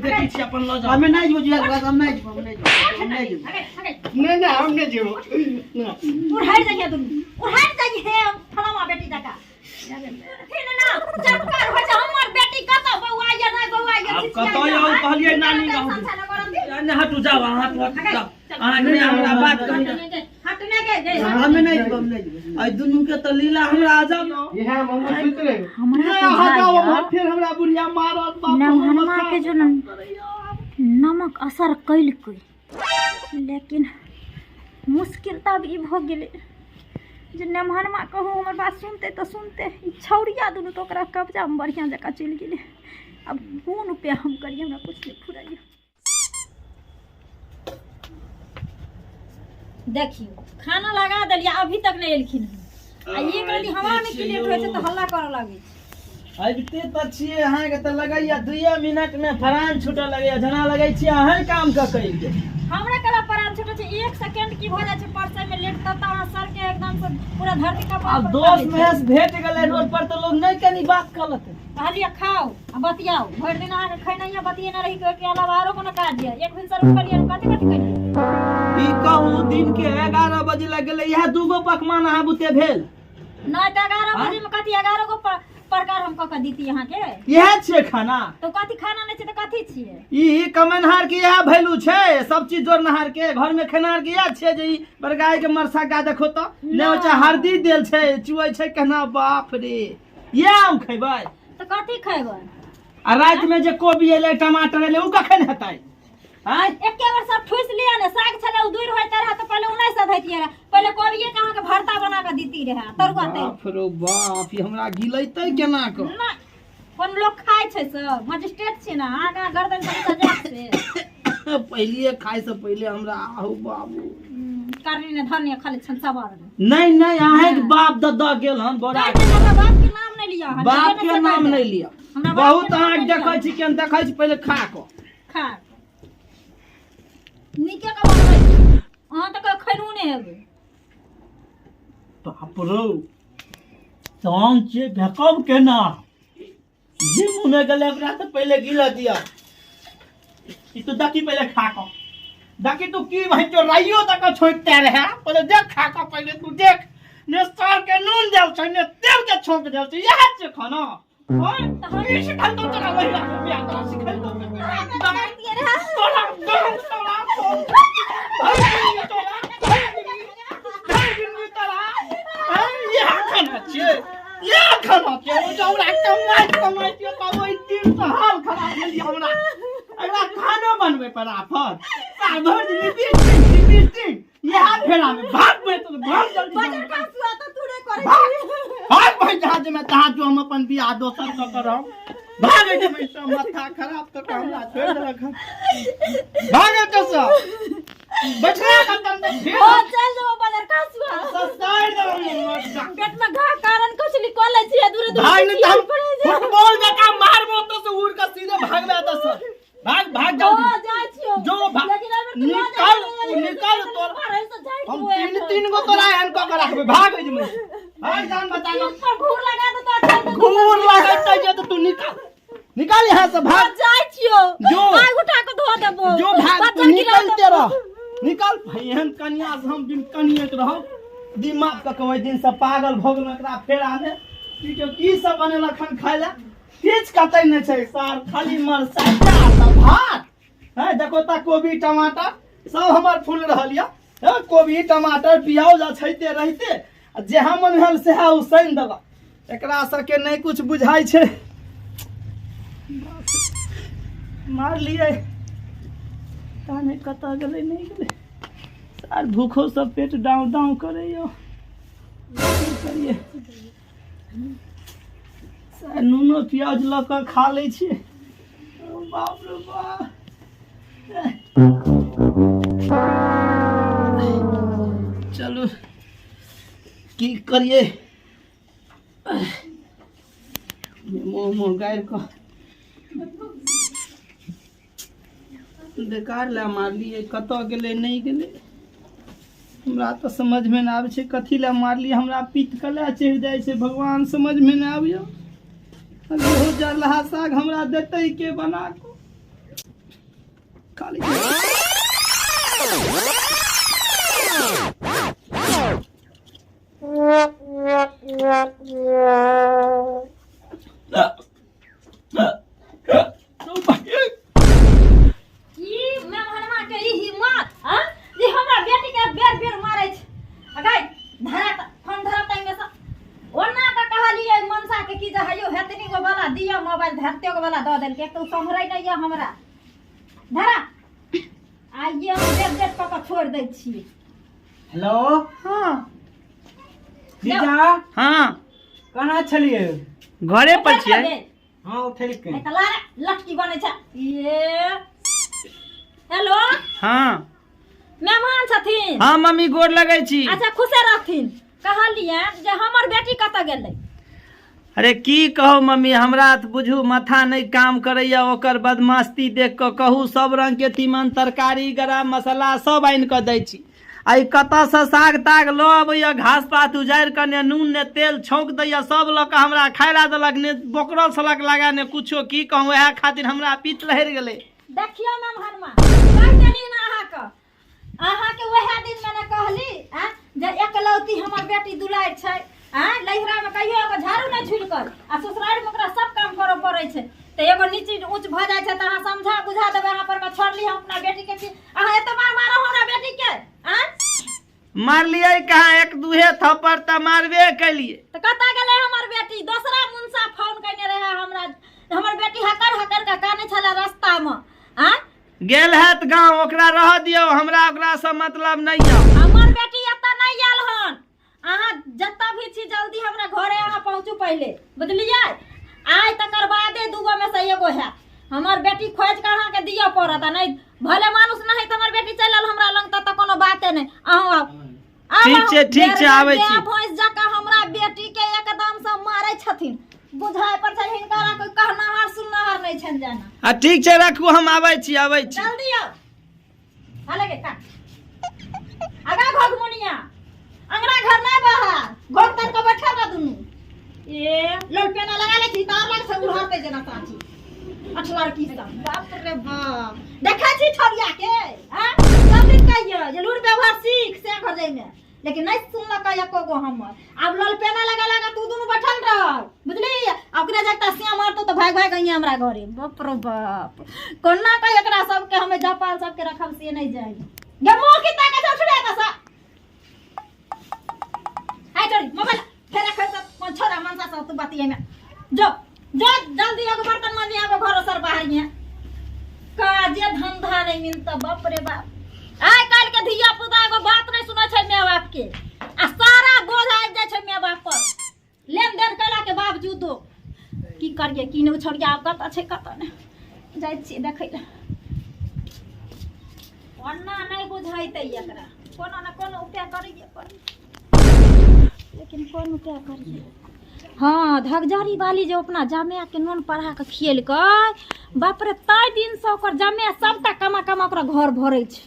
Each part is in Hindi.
बेटी छी अपन ल जाओ। हमें नहीं बुझिया बात हम नहीं हम नहीं नहीं हम नहीं जीव उड़ाई जाइए तुम उड़ाई जाइए है फलामा बेटी जका फिर ना चटकार हो जा हमर बेटी कत बौआ या ना बौआ या कत आउ कहलिए नानी कहू ना हटू जाओ हाथ जाओ आहा ने हमरा बात कही हटने के हमें नहीं हम नहीं आई दुनु के तो लीला हमरा आ जाओ ये है मंगलसूत्र हमरा फिर हमरा बुढ़िया मारत बाप नमहनमा के जो नमक असर कैल कोई लेकिन मुश्किल तब ई भ गेले जे नमहनमा कहू हमर बात सुनते तो सुनते ई छौरिया दुनु तो ओकरा कब्जा में बढ़िया जका चल गेले। अब कोन उपाय हम करिए हमरा कुछ नहीं फुराइए। देखियो खाना लगा दलिया अभी तक नहीं एलखिन आ ये कहली हमरा में क्लियर होय छै तो हल्ला करे लागे अबते त छिए अहाँ के त लगैया 2 मिनट में फरान छूटे लगैया जना लगै छी अहाँ काम क कहि दे हमरा कला फरान छूटे छै 1 सेकंड की हो जाय छै परसे में लेट तब त सर के एकदम से पूरा धरती का अब दोस्त महेश भेट गेलै रोड पर त लोग नहीं कनी बात करलत कहलिए खाओ आ बतियाओ भर दिन अहाँ के खैनैया बतिये न रही के अलावा आरो कोनो काज दिया एक दिन सर करिए कथि कथि करिए ई कहू दिन के 11 बजे लग गेलै यह दूगो पकवान अहाँ बुते भेल नहीं तो 11 बजे में कथि 11 गो प्रकार हम कक दीती यहाँ के यह छे खाना तो कथि खाना नहीं छे तो कथि छिए ई कमेनहार के यह वैल्यू छे सब चीज जोरनहार के घर में खेनार के यह छे जे ई बरगाय के मरसा का देखो तो ने चा हरदी देल छे चुई छे कहना बाप रे ये हम खैबै तो कथि खैबै आ रात में जे कोबी एले टमाटर एले उ कखन हेतै आय एके बार सब ठुस लिया ने साग छले उ दूर होय तरह तो पहले उनै से धैतिए पहले कोबिये कहां के भरता बना के दीती रहे तरुआ ते बाप रे बाप ई हमरा गिलैतै केना क कोन लोग खाय छै सब मजिस्ट्रेट छै ना आगा गर्दन पर सजा से पहले खाय से पहले हमरा आहू बाबू करनी ने धनिया खाली छन सवार नहीं नहीं अहाँ के बाप दादा गेल हन बड़ा बाप के नाम नहीं लिया बाप के नाम नहीं लिया बहुत अहाँ देखै छी केन देखै छी पहले खा खा निके का बनबै अहाँ त खैनु नै हेबै बाप रो तहन जे भेकब केना जे मुंह में गेले ओकरा त पहले गिला दिया ई तो दकी पहले खा क दकी तू की भाई जो राइयो तक छोड़ते रहे पहले देख खा क पहले तू देख ने सर के नून देल छै ने तेल के छोक देल छै यह छै खाना और तहन सिखल तो तोरा महिला के बियाह तो सिखल तो खाना बनबे पर आफत साभर लिपस्टिक यह फेरा में भाग में तो भाग जल्दी बजर का सुआ तो तू रे करे भाग भाई जहाज में तहा जो हम अपन बियाह दोसर क करब भागे जे पैसा माथा खराब तो हमरा छोड़ दे रखा भागे तो सब बैठा खत्म दे ओ चल जो बजर का सुआ सस्तार दे पेट में घा कारण कुछ निकल छै दूर दूर भाग नहीं हम फुटबॉल जका मारबो तो से उड़ के सीधे भागबे तो सर भाग भाग जल्दी जा छियो जो निकल निकल तोर हम तीन गो तोरा एहन क के रखबे भाग जे में भाग जान बता घूर लगा दे तो घूर लगाते जे तो तू निकाल यहां से भाग जाय छियो जो आग उठा के धो देबो जो भाग तू निकलते रह निकल भाई एहन कन्या से हम बिन कनिए के रहो दिमाग का कोई दिन से पागल भोगल एकरा फेरा ने की सब बनेला खन खाइला किछ कतै नै छै सार खाली मरचा आ भात है देखो ता कोबी टमाटर सब हमर फूल रहल या कोबी टमाटर प्याज आ छैते रहते जे हम हल से है उसन दला एकरा सके नहीं कुछ बुझाई छै मार लिए ताने कता गेले नहीं गेले सार भूखो सब पेट डाउन डाउन करे यो करिए सार नूनो प्याज लक खा ले छी बाप रे बाप चलो की करिए मोह गायर को बेकार ला मार लिए कत गेले नहीं गेले हमरा तो समझ में ना आवे छे कथी ला मार लिए हमरा पीत कला चढ़ जाए छे भगवान समझ में ना आवियो बहुत जरलहा साग हमरा देते के बना को खाली मोबाइल धरते को वाला दो देल के तू संभरै नहीं है हमरा धरा आइए हम डेट पक छोड़ दै छी। हेलो हां जीजा हाँ कहाँ छलिए? घरे पर छियै। हाँ उठेल के ए तला लटकी बनै छ ये। हेलो हाँ मेहमान छथिन। हाँ मम्मी गोर लगै छी। अच्छा खुशे रहथिन। कहलिए जे हमर बेटी कत गेलै? अरे की कहू मम्मी, हमरा तऽ बुझू माथा नहीं काम करैया ओकर बदमाशी देख कऽ। कहू सब रंग के तीमन तरकारी गरम मसाला सब आनि कऽ दै छी। आई कतऽ से साग ताग लऽ अबैया, घास पात उजारि कऽ ने नून ने तेल छौंक दैया, सब लऽ कऽ हमरा खाय ला देलक, ने बोकरल सलक लगा ने कुछो। की कहूँ वएह खातिर हमरा पीत लहरि गेलै। देखियो मेहमानमा कहि देली ना अहाँके वएह दिन मैंने कहली जे एकलौती हमर बेटी दुलार छै। लहिरा में कहियो एगो झाड़ू नहीं झुलकर आ ससुराल में ओकरा सब काम करे पड़े छै। तो एगो नीचे ऊंच भ जाय छै त अहाँ समझा बुझा देबे। अहाँ पर में छोड़ली हम अपना बेटी के छी। अहाँ एत मार मारो हमरा बेटी के मारलियै कहाँ, एक दूहे थप्पड़ त मारबे कैलिए। तो कता गेलै हमर बेटी? दूसरा मुंसा फोन करने रहे हमरा, हमर बेटी हकर हकर का काने छला रास्ता में गेल हैत गांव, ओकरा रह दियौ, हमरा ओकरा से मतलब नहीं है। हमर बेटी एत नहीं आयल हन। अहाँ जत्ता भी छी जल्दी हमरा घरे अहाँ पहुंचू पहले, बुझलिए? आइ तकर बादे दूगो में से एगो है। हमर बेटी खोज के अहाँ के दियो पड़त, नहीं भले मानुस नहीं त हमर बेटी चलल हमरा लंग त कोनो बाते नहीं। अहाँ ठीक छै आबै छी। भैंस जका हमरा बेटी के एकदम से मारै छथिन। बुझाय पर छै हिनकरा कोई कहनाहार सुननाहार नहीं छन जाना। ठीक छै रखू, हम आबै छी जल्दी आओ। हाले के का आगा घगमुनिया अंगना घर ना बाहर घोट तन को बैठा बा दुनु। ए लोल पेना लगा ले छी तार लग से उड़ाते जना साची अठलार की सब। बाप रे बाप देखा छी ठरिया के सब दिन कहियो जे लूर व्यवहार सीख से घर जाई में, लेकिन नहीं सुनल का एको गो हमर। अब लोल पेना लगा तू दुनु बैठल रह, बुझली? ओकरे जकता सिया मारतो तो भाग भाग गई हमरा घरे। बाप रे बाप कोना का एकरा सब के हमें जापाल सब के रखब से नहीं जाई। गमो की ताके छुड़े का सा मोबाइल फेर रख सब छोरा मनसा सब तू बतिये में जो जो जल्दी एगो बर्तन मांजी आबो घर सर बाहर में काजे धंधा नहीं मिलता। बाप रे बाप आइ काल के धिया पुता एगो बात नहीं सुनै छै माय बाप के, आ सारा बोझ आइ जाय छै माय बाप पर। लेन देन कैला के बावजूदो की करिए की नहीं छोड़िया आब कत छै कत ने जाय छी देखै ले। ओन्ना नहीं बुझाइते एकरा, कोनो न कोनो उपाय करिए पड़ी, लेकिन कौन क्या करिए। हाँ धगजारी वाली जो अपना जमे के नोन पढ़ा के खियल कर, बाप रे तै दिन से ओकर जमे सबटा कमा कमा ओकरा घर भरे छै।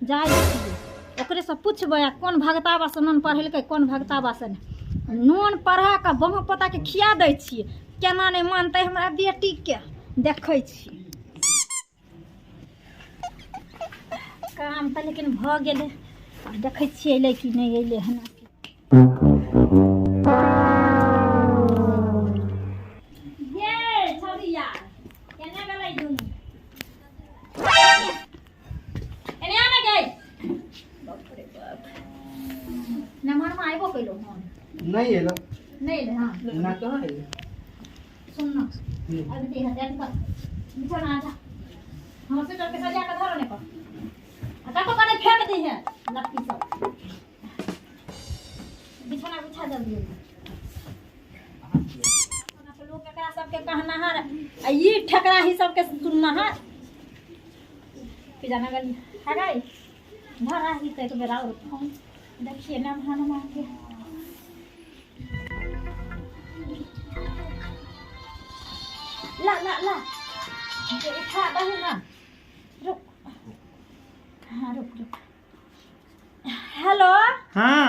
जाय ओकरे से पूछबे कौन भगताबा से नोन पढ़ेलकै कौन भगताबा से नोन पढ़ा के बम पता के खिया दै छिए, केना नहीं मानते हमरा बेटी के। देखै छी काम त लेकिन भ गेलै, देखै छिए अइलै कि नहीं अइलै हन। ये छोरिया केने गेलै दुनु एने आने गई? बाप रे बाप नमहर में आइबो कइलो हन? नहीं एलो नहीं ले। हां ना कहाँ है सुन ना अभी दे हजान का बिछाना आजा हम से के सजा के धरो ने पर आ तो कने फेंक दी है लट्टी सब। बिछाना बिछा जल्दी लोग एकरा सबके कहनाहार आ ई ठकरा ही सबके सुननाहार कि जाना गली हगाई धरा ही ते एक बेरा और फोन देखिए ना भानमा के ला ला ला ये उठा दही ना रुक। हाँ रुक। हेलो हाँ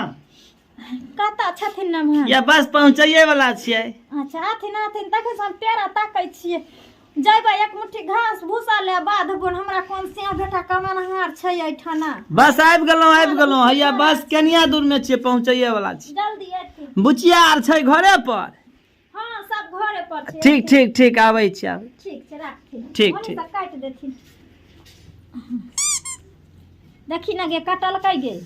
कता छथिन ना भान? या बस पहुँचैये वाला छियै। अच्छा आथिन तक हम पेरा ताकै छियै जइबे एक मुट्ठी घास भूसा ले बाध बोन हमरा कोन से बेटा कमानहार छै एठाना। बस आबि गेलहुँ हैया बस कनिया दूर में छियै पहुँचैये वाला छी। जल्दी एथि। बुचिया आर छै घरे पर? हां सब घरे पर छै। ठीक ठीक ठीक आबै छी आबै। ठीक छै राखी। ठीक ठीक काट देथिन। देखी ना गे काटल कै गे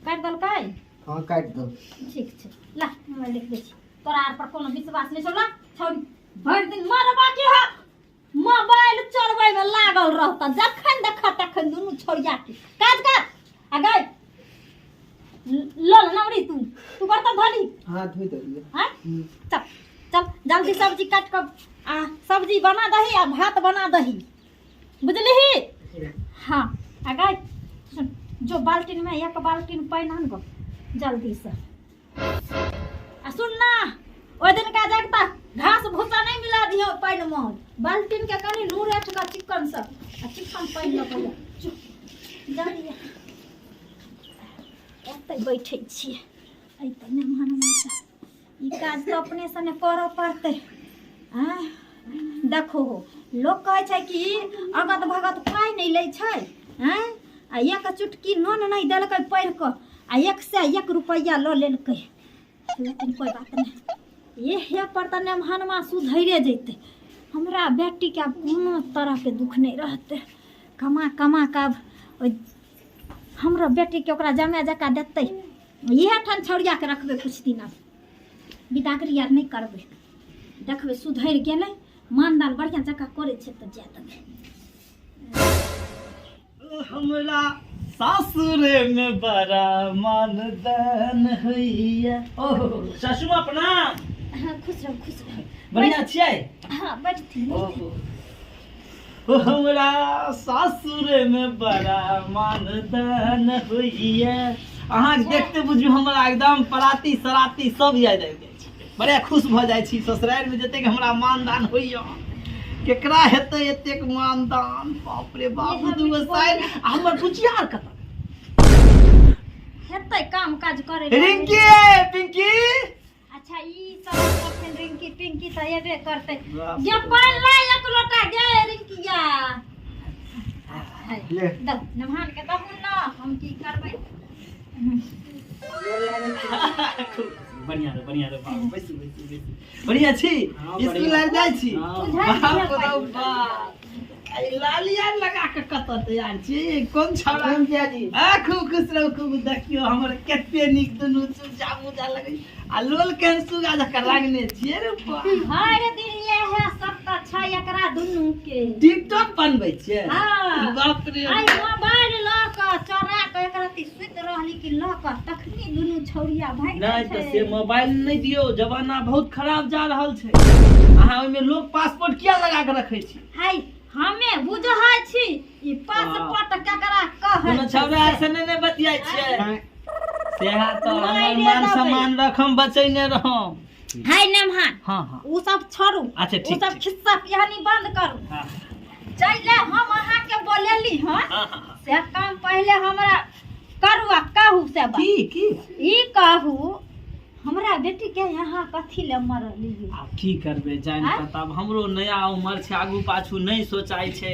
काट दल कै। हां काट दो। ठीक छै ला मोबाइल देख दे छी तोरा आर पर कोनो विश्वास नै छौ ना छोड़ भर दिन मारबा के है मोबाइल चलबै में लागल रहता जखन देखा तखन दुनु छोड़िया के काज कर आ गई ल नवरी तू बर्तन धोली। हां धोई दलिए। हां चल चल जल्दी सब्जी काट के आ सब्जी बना दही आ भात बना दही बुझली। हां आ गई सुन जो बाल्टीन में एक बाल्टीन पानी आन गो जल्दी से। आ सुन ना ओ दिन का जगता घास भूसा नहीं मिला दियो पानी में बाल्टीन के कनी नूर एठ का चिकन से आ चिकन पानी ल के जल्दी एते बैठे छी एते मेहमान में ई काज तो अपने से ने करऽ पड़ते। हां देखो लोग कहे छै कि अगत भगत पाई नहीं ले छै। हां आ एक चुटकी नोन नहीं देलकै पैर को आ 101 रुपया ल लेलकै लेकिन कोई बात नहीं ये पर त मेहमानमा सुधैरे जैते। हमरा बेटी के अब कोनो तरह के दुख नहीं रहते कमा कमा के अब हमरा बेटी के ओकरा जमा जका देते इहे ठन छौड़िया के रखबे कुछ दिन अब बिदागरी यार नहीं करबे देखबे सुधैर गेलै मानदान बढ़िया जका करे छै त जा देबे। हमरा सासुरे में बड़ा मानदान हैया। ओहो ससुमा प्रणाम। हां खुश रहो बढ़िया छियै। हां बैठती। ओहो हमरा सासुरे में बड़ा मानदान हैया। अहाँ देखते बुझियो हमरा एकदम पराती सराती सब याद आबि जाइ छै बड़े खुश भ जाइ छी ससुराल में जते हमरा मानदान होइया केकरा हेतै एतेक मानदान बाप रे बाप दू साइड हमर बुचिया आर कत हेतै काम काज करे रिंकी पिंकी। अच्छा ई सब करथिन रिंकी पिंकी त एबे करतै जे पान ला एक लोटा गे रिंकिया ले द नमहान के दहु ना हम की करबै। बढ़िया रे बाबू बैसू बढ़िया छी स्कूल आ जाइ छी बाप रे बाप आई लालिया लगा के कत तैयार छी कोन छौड़ा जी आ खूब खुश रहू खूब देखियो हमर कते नीक दुनु चूजा मुजा लगै आ लोल केन सुगा जका लागने छियै रे बा। हां रे दिन ये है सब त छै एकरा दुनु के टिकटॉक बनबै छियै। हां बाप रे आई मोबाइल ल के चोरा के एकरा ती सुत रहली कि ल के तखनी दुनु छौरिया भाग नहीं तो से मोबाइल नहीं दियो जमाना बहुत खराब जा रहल छै। अहाँ ओइ में लोग पासपोर्ट किया लगा के रखै छी। हाय हमें बुझै छी ई पासपोर्ट केकरा कहै कोनो छौरा ऐसे नहीं बतियाय छियै सेहा तो हमर मान सम्मान रखम बचैने रहम। हाय नमहान हां उ सब छोड़ू अच्छा उ ठीक सब खिस्सा पिहानी बंद करू। हां चले हम अहाँ के बोलेली हन से काम पहले हमरा करू आ कहू से बात की ई कहू हमरा बेटी के यहाँ कथी ले मरली अब की करबे जान पता अब हमरो नया उम्र छै आगू पाछू नहीं सोचाई छै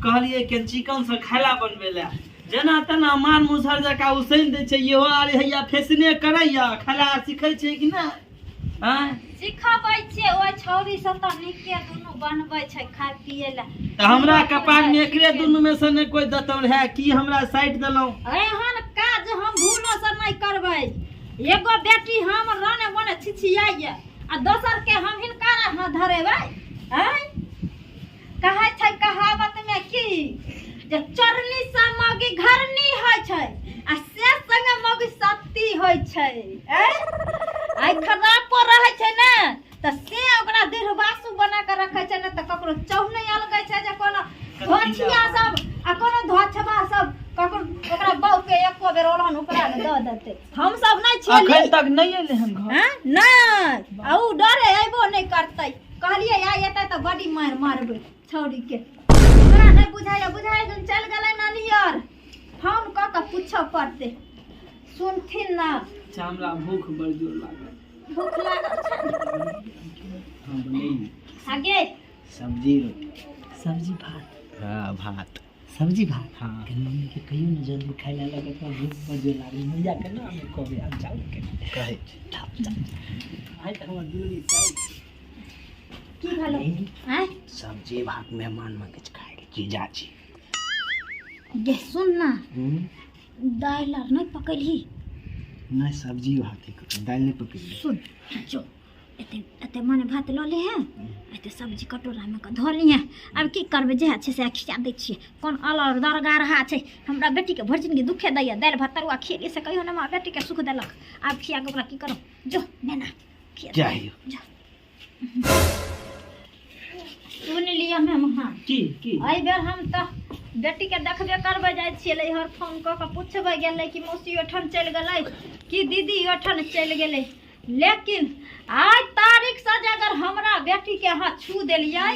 कहलिए के चिकन से खाला बनबे ले जेना तना मान मुसर जका उसैन दे छै इहो आर हैया फैशने करैया खाला सिखै छै कि ना। हां सिखाबै छै ओइ छौरी सब त निके दुनु बनबै छै खाय पिए ले त हमरा कपार में एकरे दुनु में से ने कोई दतौर है की हमरा साइड देलौ एहन काज हम भूलो से नहीं करबै। एगो बेटी हम राने बने छिछियाइए आ दोसर के हम हिनका न धरेबै। हैं कहै छै कहावत में की जे चरनी से मौगी घरनी होय छै आ से संगे मौगी सत्ती होय छै। आई खराब पर रहै छै ने त से ओकरा देहवासु बना के रखै छै ने त ककरो चौह नहीं अलगै छै जे कोनो धोछिया सब आ कोनो धोछबा सब ककरो ओकरा बहु के एको बेर ओलहन ओकरा द देते हम सब नहीं छियै अखन तक नहीं एले हम घर। हां नहीं आ उ डरे आइबो नहीं करतै कहलिए आ एतै त बड़ी मार मारबै छौरी के हमरा नहीं बुझाय चल गेलै नानियर फोन क के पूछो पड़ते सुनथिन ना। अच्छा हमरा भूख बड़ जोर लागल भूख लागल छै हां बनै आगे सब्जी रोटी सब्जी भात हाँ भात सब्जी भात हाँ के मम्मी के कहियो न जल्दी खाइ ला लगे तो भूख बजे लागी मैया के ना हमें कहबे आ जाओ के कहे आइ त हमर दिल्ली जाइ की भेलो हैं सब्जी भात मेहमान में किछ खाए जीजा जी गे सुन ना दाल आर नहीं पकड़ही नहीं सब्जी भात ही दाल नहीं पकड़ी सुन जो एते एते मने भात लऽ ले हैं एते सब्जी कटोरा में धो लिए अब की करबे जे छै से खिया दै छियै कोन अलर दरगा रहा छै हमरा बेटी के भर जिंदगी दुखे दैया दाल भात तरुआ खियली से कहियो ना बेटी के सुख देलक आब खिया के ओकरा की करो जो नेना खिया जाइयो सुन लिया मेहमान की एहि बेर हम तो बेटी के देखबे करबे जाइ छियै हर फोन कऽ के पूछबे गेलै कि मौसी ओठन चलि गेलै कि दीदी ओठन चलि गेलै लेकिन आज तारीख से अगर हमरा बेटी के हाथ छू देलियै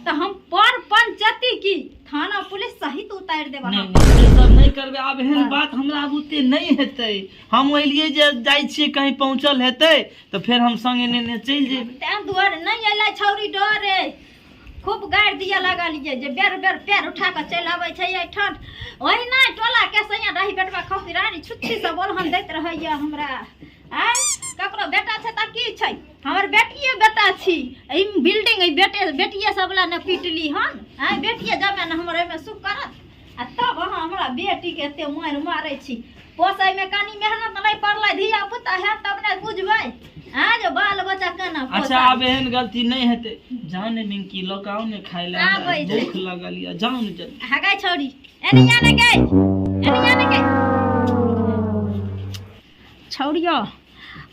तो हम पर पंचायती की थाना पुलिस सहित उतार देबा नहीं ये सब नहीं करबे आब एहन बात हमरा बुते नहीं हेतै हम ओइ लिए जे जाइ छियै कहीं पहुंचल हेतै तो फिर हम संगे ने चलि जेबै तें दुआरे नहीं अइलै छौरी डरे खूब गाड़ दिया लगलिए जे बेर बेर पैर उठा के चल आबै छै एठन ओहिना टोला के सैया रही बेटवा खौसी रानी छुच्छी से बोलहन दैत रहैया हमरा आय ककरो बेटा छै त की छै हमर बेटिए बेटा छी ई बिल्डिंग ई बेटिए सबला ने पीटली हन आय बेटिए जमे न हमर एमे सुख करत आ तब अहाँ हमरा बेटी के एते मार मारै छी पोसै में कनी मेहनत नहीं पड़लै धिया पुता है तब ने बुझबै हां जो बाल बच्चा केना पोसै अच्छा अब एहन गलती नहीं हेतै जाने निंकी लोकाउ ने खाइ ला भूख लगल या जाउ न जल्दी हगाय छोड़ी एनिया ने गई छौड़ियो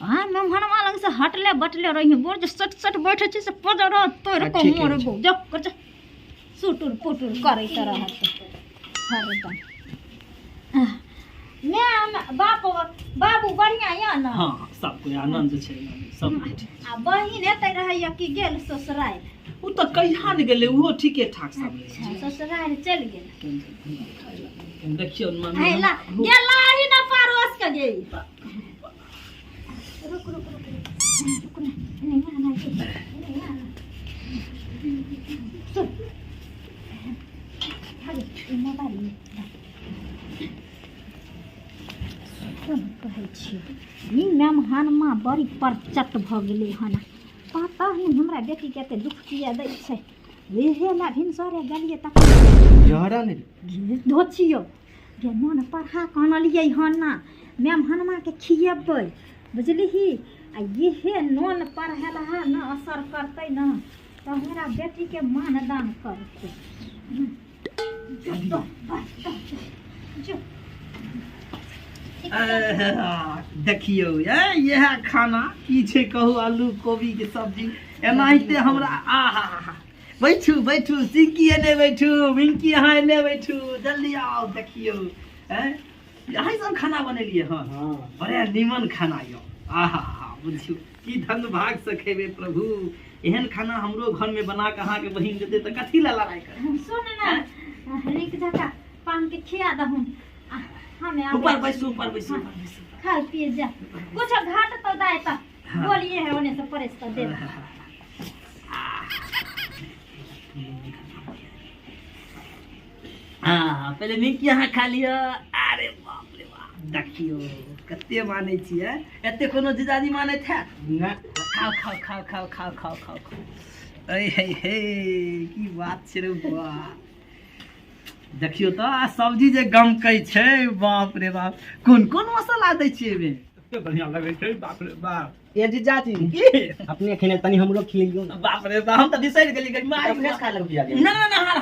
हाँ मेहमानवा लग से हटले बटले रही बोर जे सट सट बैठे छी से पजर तोर को मोर गो जब कर सुटुर पुटुर करे तरह हरदम मैं बाबू बढ़िया या ना हां सब कोई आनंद छै सब आ बहिन एते रहैया कि गेल ससुराल उ त कहिया न गेलै उहो ठीके ठाक सब रहै ससुराल चल गेल देखियो मम्मी हैला गेला ही ना पारोस के गे रुक नहीं आना सुन हाले मोबाइल सुन कहै छी ई मेहमानमा बड़ी परचट भ गेलै हन पता नहीं हमरा बेटी के एते दुख किया दै छै वेहे ला भिनसरे गेलिए तक जहरा नहीं धोचियो गे मन पढ़ा के आनलिए हन ना मेहमानमा के खियेबै बुझलिही आ ये नोन पढ़ेला न असर करते न तो हमरा बेटी के मानदान करते जो देखियो यह खाना की छै कहू आलू कोबी के सब्जी एनाहिते हमरा आहा बैठू बैठू सिंकी एने बैठू मिंकी यहाँ एने बैठू जल्दी आओ देखियो यहाँ सब खाना बनेलिए हाँ बड़े निमन खाना यो आहा बुझियो की धन भाग से खेबे प्रभु एहन खाना हमरो घर में बना के अहाँ के बहिन देते त कथी ला लड़ाई कर सुन ना निक जका पान के खिया दहु हमें ऊपर बैसू खा पिए जा कुछ घाट तो दाए त बोलिए है ओने से परेश कर दे पहले निक यहाँ खा लिया अरे बाप रे बाप देखियो कते माने छिए एते कोनो जीजाजी माने थे खाओ अय हे की बात छै रे बा देखियो त सब्जी जे गम कै छै बाप रे बाप कोन मसाला दै छिए बे बढ़िया लगे छै बाप रे बाप ये जीजाजी अपने खेने तनी हमरो खिलियो बाप रे बाप हम त डिसाइड गेली गई मार अपने खा लग पिया ना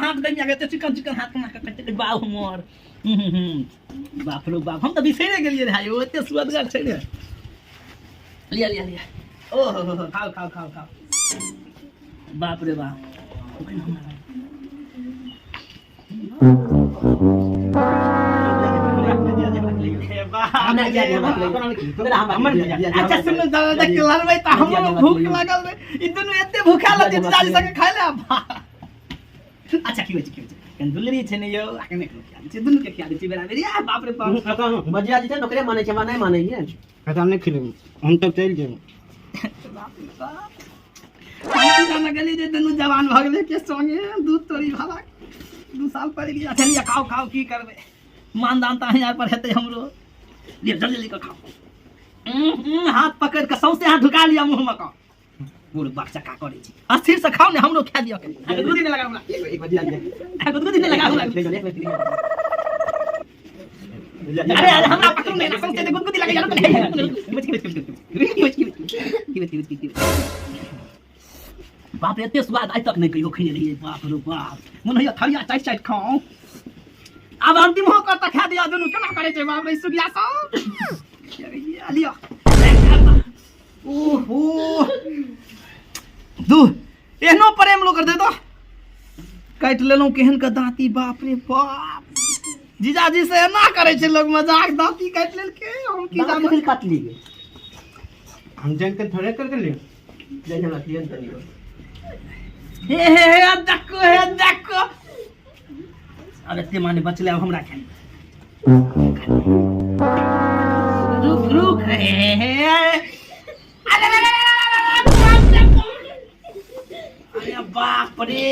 हाथ गइया के चिकन हाथ में कटे बाप मोर बाप रे बाप हम त बिसरे गेलिए रे हायो एते सुअदगर छै रे लिया ओहो खाओ बाप रे बाप अच्छा सुनो दादा के लड़बै त हमरो भूख लागल रे ई दुनु एते भूखा लग जीजाजी संगे खाइ ले अच्छा की होय छै कन दुलरी छै ने यो आके ने छै दुनु के खिया दै छी बेरा बेरी बाप रे बाप मजिया जी नौकरी माने छै नहीं माने ये कहता हम नहीं खिलेंगे हम तो चल जाएंगे हम जाना गली जे दुनू जवान भ गेलै के संगे दूध तोरी भाला 2 साल पड़ गया चलिए खाओ खाओ की करबे मानदान त यहाँ पर हेतै हमरो ले जल्दी जल्दी कर खाओ हाथ पकड़ के सौसे हाथ ढुका लिया मुंह में का पूरे बच्चा का करे छी अस्थिर से खाओ ने हमरो खा दियो गुदगुदी ने लगा हमरा एक बजे गुदगुदी ने लगा हमरा अरे हमरा पकड़ नहीं सौसे गुदगुदी लगा बाप रे एते स्वाद आज तक नहीं कहियो खइले रहिए बाप रे बाप मन होइया थरिया चाट चाट खाओ अब अंतिम हो कर त खा दिया दुनु केना करे छै बाप रे सुगिया सब लियो ओहो दू एहनो प्रेम लो कर दे तो काट लेलौ केहन का दांती बाप रे बाप जीजाजी से एना करे छै लोग मजाक दांती काट लेल के हम की जान दांत काट लिए हम जन के थोड़े कर लिए जन हमरा क्लियर कर लियो हे देखो अरे ते माने बचले अब हमरा खाई रुक अरे बाप रे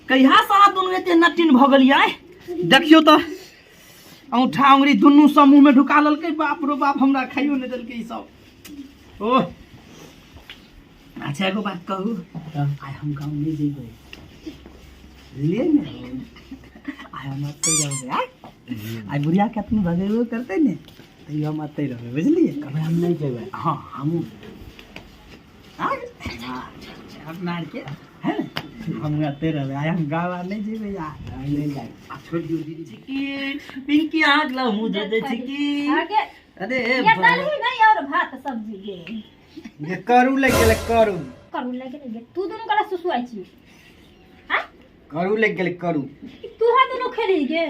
कहिया सा दुनु एते नटिन भ गेलियै देखियो त औंठा उंगली दुनु समूह में ढुका ललकै बाप रो बाप हमरा खाइयो नै देलकै ई सब ओ अच्छा एगो बात कहू आइ हम गाँव नहीं जेबै ले ने आइ हम अतै रहबै आइ बुढ़िया केतनी भगेबो करतै ने तैयो हम अतै रहबै बुझलिए कभी हम नहीं जेबै हाँ हमू अपना आर के है हम अतै रहबै आइ हम गाँव आर नहीं जेबै यार नहीं जाए छोड़ दियो दीदी चिकी पिंकी आग ला मुंह दे दे चिकी आगे अरे ये दाली नहीं और भात सब्जी ले ये करू लग गेले करू लगे लगे तू दोनों कला सुसुआई छी हां करू लग गेले करू तू हा दोनों खेली गे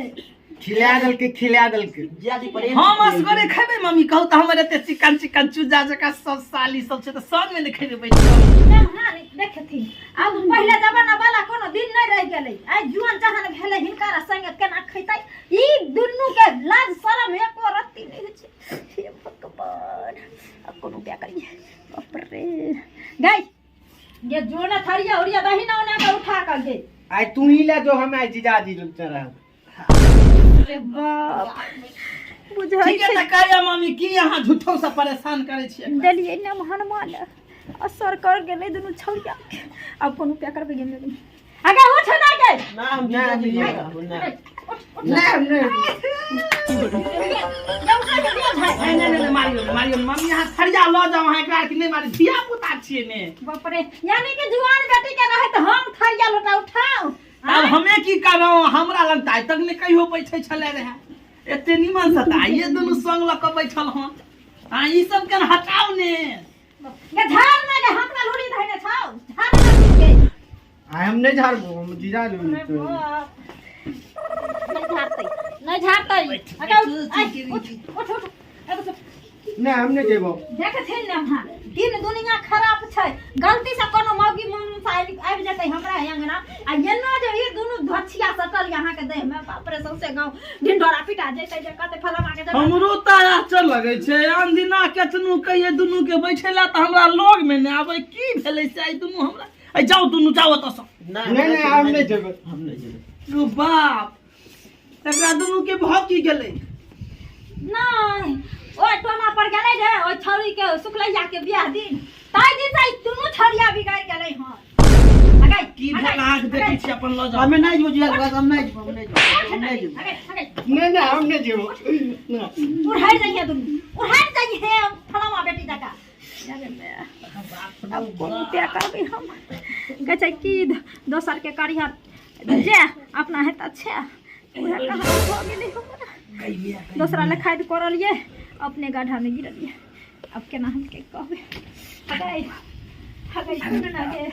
खिला दल के ज्यादा पड़े हम असगरे खेबे मम्मी कहू त हमर एते चिकन चिकन चूजा जका सब साली सब छै त सब में ने खेबे बैठ ना हां देखथि अब पहले जमाना वाला कोनो दिन नहीं रह गेलै आई जुआन जहान भेले हिनकर संग केना खैतै ई दुन्नु के लाज शरम एको रत्ती नहीं होइ छै हे भगवान अब कोनो क्या करिए बाप रे गाय ये जो ना थरिया उरिया दहिना ओना के उठा कर दे आई तू ही ले जो हम आई जीजाजी रुक रहा अरे बाप बुझाई ठीक है त कहया मम्मी की यहां झूठो से परेशान करे छियै देलिए ना हनुमान असर कर गेले दुनु छौरिया अब कोनो क्या करबे गेले आगे उठ ना गे ना हम जीजाजी ना नहीं मारियो मम्मी यहाँ थरिया लो जाओ वहाँ एकरा कि नहीं मारी धिया पुता छिए ने बाप रे यानी कि जुआन बेटी के रहे त हम थरिया लोटा उठाऊ अब हमें की करो हमरा लग ताई तक ने कहियो बैठे छले रहे एते निमन से त आइए दुनु संग ल के बैठल हन हां ई सब के हटाओ ने ये झाड़ में के हाथ में लूड़ी धइने छाऊ झाड़ के आई हम नहीं झाड़बो हम जीजाजी नहीं झाड़तै उठ ना हम नहीं जेबो देखे थे ने हां दिन दुनिया खराब छै गलती से कोनो मौगी मुंह से आबि जतै हमरा अंगना आ एना जे ई दुनु धछिया सटल यहां के देह में बाप रे सौसे गांव ढिंढोरा पिटा जतै जे कते फलमा के हमरो त आचर लगे छै आन दिना केतनु कहिए दुनु के बैठेला त हमरा लग में ने आबै की भेलै से आई दुनु हमरा आई जाओ दुनु जाओ त नहीं हम नहीं जेबो रो बाप एकरा दुनु के भाव की गेलै नहीं ओए टोना पर गेलै रे ओइ छौरी के सुखलैया के बियाह दिन ताई दिन से दुनु छौरिया बिगाड़ गेलै हन अगे की भेल आंख देखै छी अपन ल जाओ हमें नहीं जेबो जीजाजी हम नहीं जेबो नहीं हम नहीं जेबो उड़ाई जाइए दुनु उड़ाई जाइए फलमा बेटी जका अब कोनो क्या करबे हम कहै छै की दोसर के करिया जे अपना है त अच्छा ओहे कहां हो गेलै हमरा दोसरा ले खाद करलिए अपने गड्ढा में गिरलिए अब केना हम के कहबे हगै सुन ना गे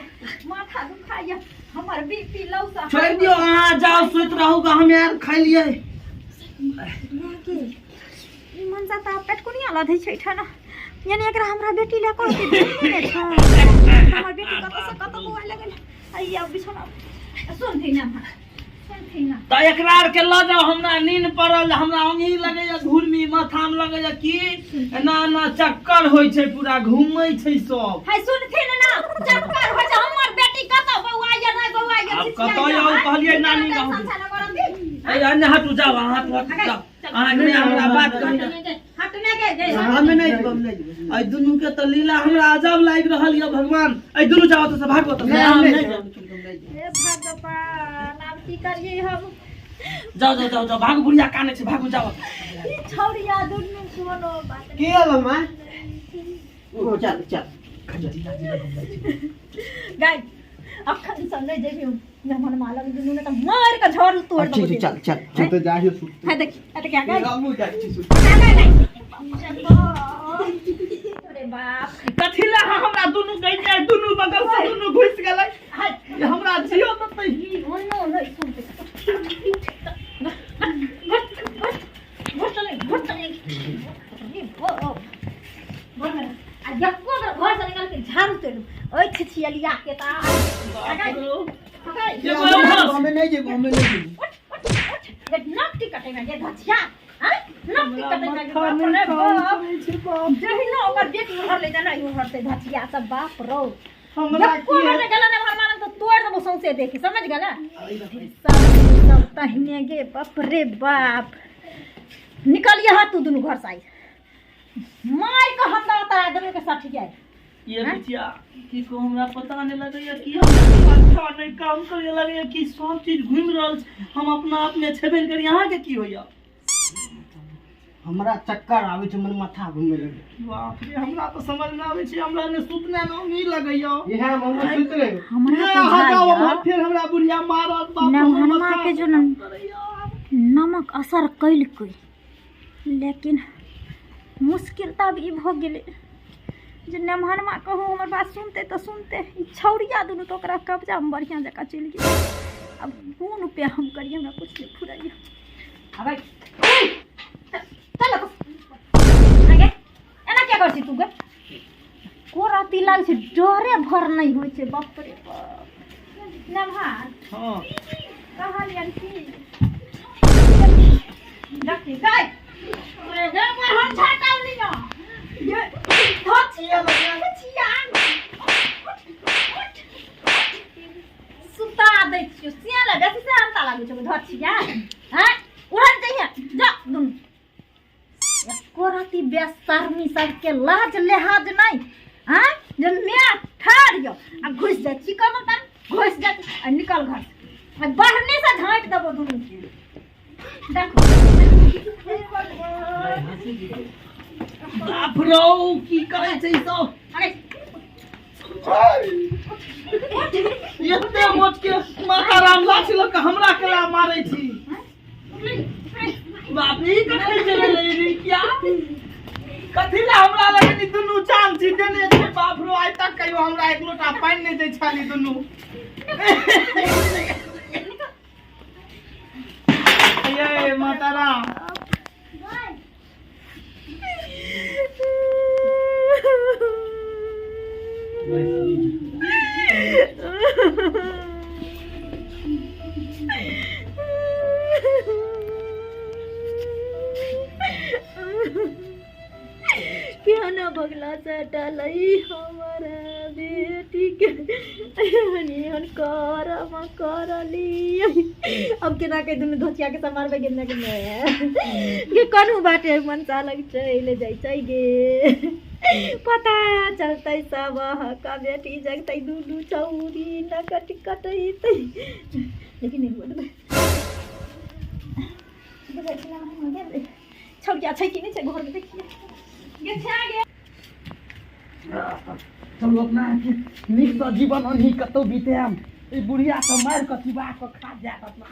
माथा दुखाइया हमर बीपी लो सा छोड़ दियो हां जाओ सुत रहूगा हम यार खा लिए ई मन जाता पेट कोनिया लधै छै ठाना यानी एकरा हमरा बेटी ले कह के दे छ हमर बेटी कत से कत बुआ लगल आई अब बिछोना सुन थी ना तो एकरा आर के ल जाओ हमरा नींद पड़ल हमरा ओंगी लगैया घुरमी माथा में लगैया की एना एना चक्कर होय छै पूरा घूमै छै सब हाय सुनथिन ना चक्कर हो जा हमर बेटी कत बौआ या नहीं बौआ या अब कत आउ कहलिए नानी रहू ए अन्य हटू जाओ हाथ जाओ अहाँ ने हमरा बात कही हटने के हमें नहीं बम नहीं आई दुनू के त लीला हमरा अजब लाग रहल या भगवान आई दुनू जाओ त से भागो त हे भगवान अब की करिए हम जाओ जाओ जाओ जाओ भाग बुढ़िया काने छे भागो जाओ छौड़िया दुनू कोनो बात के आलो मां ओ चल चल गाय अखन सन नहीं जेबी मेहमान मालक दुनू ने त मार के झोर तोड़ दो चल चल चल तो जाहियो सुत है देख क्या गाय हमू जाइ छी सुत अरे बाप कथिला हमरा दुनू गई जाय दुनू बगल से दुनू घुस गेलै हमरा जियो त तई ओनो नहीं सुनते झाड़ू तेलू ओइ छिछियलिया के ता हमें नहीं जेबो नक्ति कटेगा ये धचिया हां नक्ति कटेगा अपने बाप जही न ओकर बेटी घर ले जाना यो घर से धचिया सब बाप रो हमरा की है गला ने भर मारन तो तोड़ देबो सौंसे देखी समझ गेला सब तहने गे बाप रे बाप निकलिए हाथ तू दुनु घर से आई मार के हमरा ता देबे के साथी जाए ये बिटिया की को हमरा पता नहीं लगैया कि हम अच्छा नहीं काम करे लगैया कि सब चीज घूम रहल हम अपना आप में छेबे करी यहां के की होया हमरा चक्कर आवे छै मन माथा घूमे लगे बाप रे हमरा तो समझ में आवे छै हमरा ने सुतना नहीं लगैया इहे हम सुत रहे हमरा तो फिर हमरा बुढ़िया मारत बाप नमहनमा के जो नमक असर कैल कोई लेकिन मुश्किल तब ई भ गेले जे नमहनमा कहू हमर बात सुनते तो सुनते ई छौड़िया दुनू तो ओकरा कब्जा में बढ़िया जका चल गेल अब कोन उपाय हम करिए हमरा कुछ नहीं फुराइए अबे चल आगे एना क्या करछी तू गे कोराती लाग छै डरे भर नहीं होय छै बाप रे बाप नमहर हां कहलियन की देखी गाय अरे गे हम छाटाउली न ये धचिया धचिया सुता दै छियो सियाला बेसी से अंता लागै छै धचिया हैं उड़न चाहिए जा दुन एको राती बेशर्मी सबके लाज लिहाज नहीं हैं जे मैं ठाड़ियो आ घुस जाय छी कम तन घुस जाय आ निकल घर आ बाहरने से झांट देबो दुनू के देखो बाप रो की करे छै सब अरे एते मोच के माता राम लाछ ल के हमरा केला मारै छी बाप रे कखै चले रे क्या कथिला हमरा लगनी दुनू चांद छी देने छै बाप रो आइ तक कहियो हमरा एक लोटा पानी नहीं दै छाली दुनू ये माता राम क्या ना बगला से डलई हमारा बेटी के हनियन करली अब केना के दुनु धोतिया के समार में गिरना के कनु बाटे मन सा लग चले जाई छै गे पता चलतै सब का बेटी जगतै दुनु चौरी न कट कटई लेकिन नहीं बोल छौकिया छै कि नहीं छै घर में देखिए गे छा गे सब अपना नीक जीवन अनही कतौ बीते हम ई बुढ़िया सब मार के चिबा के खा जात अपना